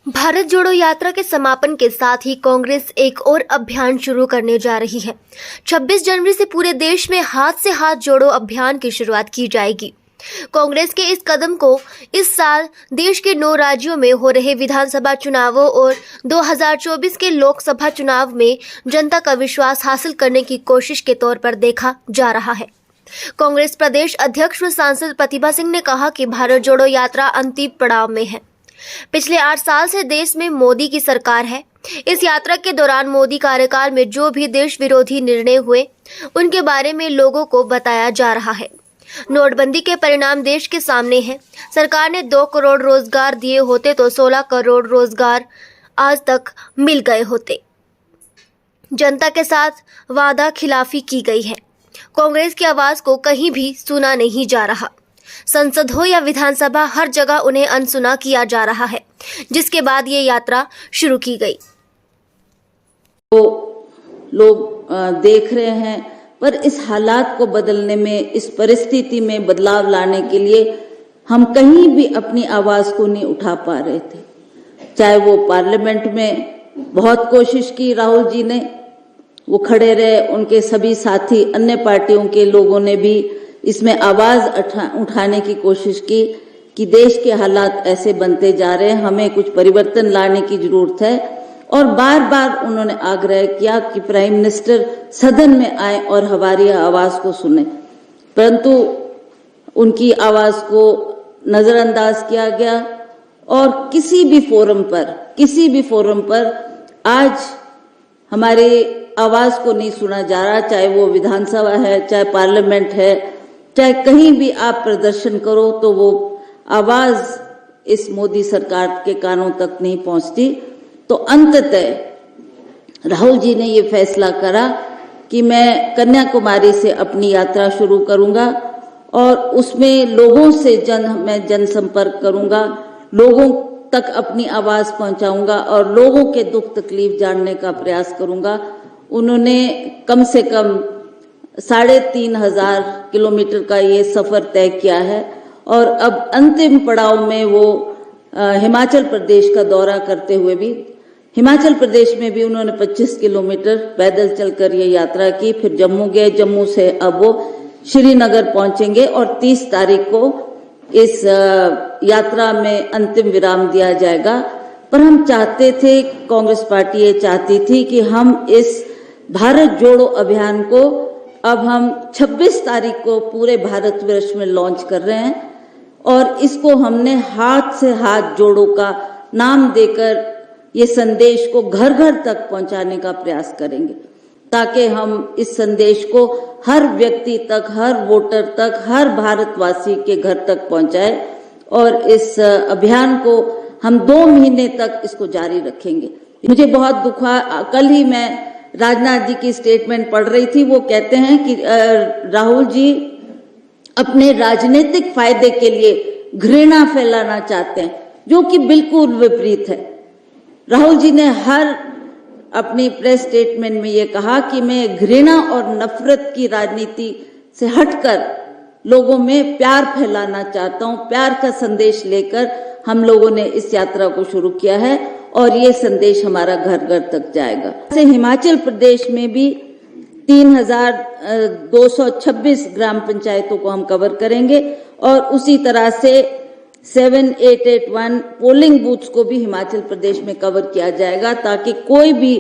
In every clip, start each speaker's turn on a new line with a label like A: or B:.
A: भारत जोड़ो यात्रा के समापन के साथ ही कांग्रेस एक और अभियान शुरू करने जा रही है। 26 जनवरी से पूरे देश में हाथ से हाथ जोड़ो अभियान की शुरुआत की जाएगी। कांग्रेस के इस कदम को इस साल देश के 9 राज्यों में हो रहे विधानसभा चुनावों और 2024 के लोकसभा चुनाव में जनता का विश्वास हासिल करने की कोशिश के तौर पर देखा जा रहा है। कांग्रेस प्रदेश अध्यक्ष व सांसद प्रतिभा सिंह ने कहा कि भारत जोड़ो यात्रा अंतिम पड़ाव में है। पिछले 8 साल से देश में मोदी की सरकार है। इस यात्रा के दौरान मोदी कार्यकाल में जो भी देश विरोधी निर्णय हुए उनके बारे में लोगों को बताया जा रहा है। नोटबंदी के परिणाम देश के सामने हैं। सरकार ने 2 करोड़ रोजगार दिए होते तो 16 करोड़ रोजगार आज तक मिल गए होते। जनता के साथ वादा खिलाफी की गई है। कांग्रेस की आवाज को कहीं भी सुना नहीं जा रहा। संसद हो या विधानसभा, हर जगह उन्हें अनसुना किया जा रहा है, जिसके बाद ये यात्रा शुरू की गई।
B: तो लोग देख रहे हैं, पर इस हालात को बदलने में, इस परिस्थिति में बदलाव लाने के लिए हम कहीं भी अपनी आवाज को नहीं उठा पा रहे थे। चाहे वो पार्लियामेंट में बहुत कोशिश की राहुल जी ने, वो खड़े रहे, उनके सभी साथी अन्य पार्टियों के लोगों ने भी इसमें आवाज उठाने की कोशिश की कि देश के हालात ऐसे बनते जा रहे हैं, हमें कुछ परिवर्तन लाने की जरूरत है। और बार बार उन्होंने आग्रह किया कि प्राइम मिनिस्टर सदन में आए और हमारी आवाज को सुने, परंतु उनकी आवाज को नजरअंदाज किया गया। और किसी भी फोरम पर आज हमारी आवाज को नहीं सुना जा रहा, चाहे वो विधानसभा है, चाहे पार्लियामेंट है, चाहे कहीं भी आप प्रदर्शन करो तो वो आवाज इस मोदी सरकार के कानों तक नहीं पहुंचती। तो अंततः राहुल जी ने ये फैसला करा कि मैं कन्याकुमारी से अपनी यात्रा शुरू करूंगा और उसमें लोगों से मैं जनसंपर्क करूंगा, लोगों तक अपनी आवाज पहुंचाऊंगा और लोगों के दुख तकलीफ जानने का प्रयास करूंगा। उन्होंने कम से कम 3,500 किलोमीटर का ये सफर तय किया है और अब अंतिम पड़ाव में वो हिमाचल प्रदेश का दौरा करते हुए भी, हिमाचल प्रदेश में भी उन्होंने 25 किलोमीटर पैदल चलकर ये यात्रा की। फिर जम्मू गए, जम्मू से अब वो श्रीनगर पहुंचेंगे और 30 तारीख को इस यात्रा में अंतिम विराम दिया जाएगा। पर हम चाहते थे, कांग्रेस पार्टी ये चाहती थी कि हम इस भारत जोड़ो अभियान को अब हम 26 तारीख को पूरे भारतवर्ष में लॉन्च कर रहे हैं और इसको हमने हाथ से हाथ जोड़ो का नाम देकर ये संदेश को घर घर तक पहुंचाने का प्रयास करेंगे, ताकि हम इस संदेश को हर व्यक्ति तक, हर वोटर तक, हर भारतवासी के घर तक पहुंचाए। और इस अभियान को हम 2 महीने तक इसको जारी रखेंगे। मुझे बहुत दुख हुआ, कल ही मैं राजनाथ जी की स्टेटमेंट पढ़ रही थी। वो कहते हैं कि राहुल जी अपने राजनीतिक फायदे के लिए घृणा फैलाना चाहते हैं, जो कि बिल्कुल विपरीत है। राहुल जी ने हर अपनी प्रेस स्टेटमेंट में ये कहा कि मैं घृणा और नफरत की राजनीति से हटकर लोगों में प्यार फैलाना चाहता हूं। प्यार का संदेश लेकर हम लोगों ने इस यात्रा को शुरू किया है और ये संदेश हमारा घर घर तक जाएगा। से हिमाचल प्रदेश में भी 3,226 ग्राम पंचायतों को हम कवर करेंगे और उसी तरह से 7881 पोलिंग बूथ्स को भी हिमाचल प्रदेश में कवर किया जाएगा, ताकि कोई भी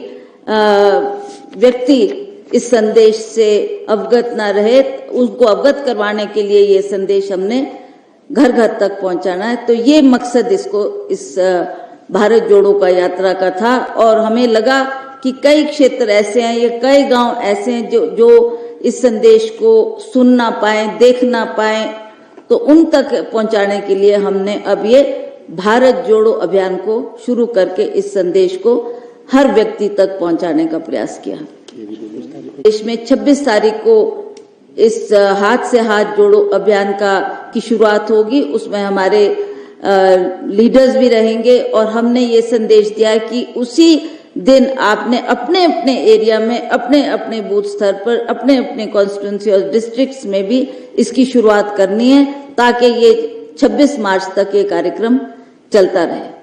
B: व्यक्ति इस संदेश से अवगत ना रहे। उसको अवगत करवाने के लिए ये संदेश हमने घर घर तक पहुंचाना है। तो ये मकसद इस भारत जोड़ो का यात्रा का था। और हमें लगा कि कई क्षेत्र ऐसे हैं, ये कई गांव ऐसे हैं जो इस संदेश को सुन ना पाए, देख ना पाए, तो उन तक पहुंचाने के लिए हमने अब ये भारत जोड़ो अभियान को शुरू करके इस संदेश को हर व्यक्ति तक पहुंचाने का प्रयास किया। देश में 26 तारीख को इस हाथ से हाथ जोड़ो अभियान की शुरुआत होगी। उसमें हमारे लीडर्स भी रहेंगे और हमने ये संदेश दिया है कि उसी दिन आपने अपने अपने एरिया में, अपने अपने बूथ स्तर पर, अपने अपने कॉन्स्टिट्यूंसी और डिस्ट्रिक्ट्स में भी इसकी शुरुआत करनी है, ताकि ये 26 मार्च तक ये कार्यक्रम चलता रहे।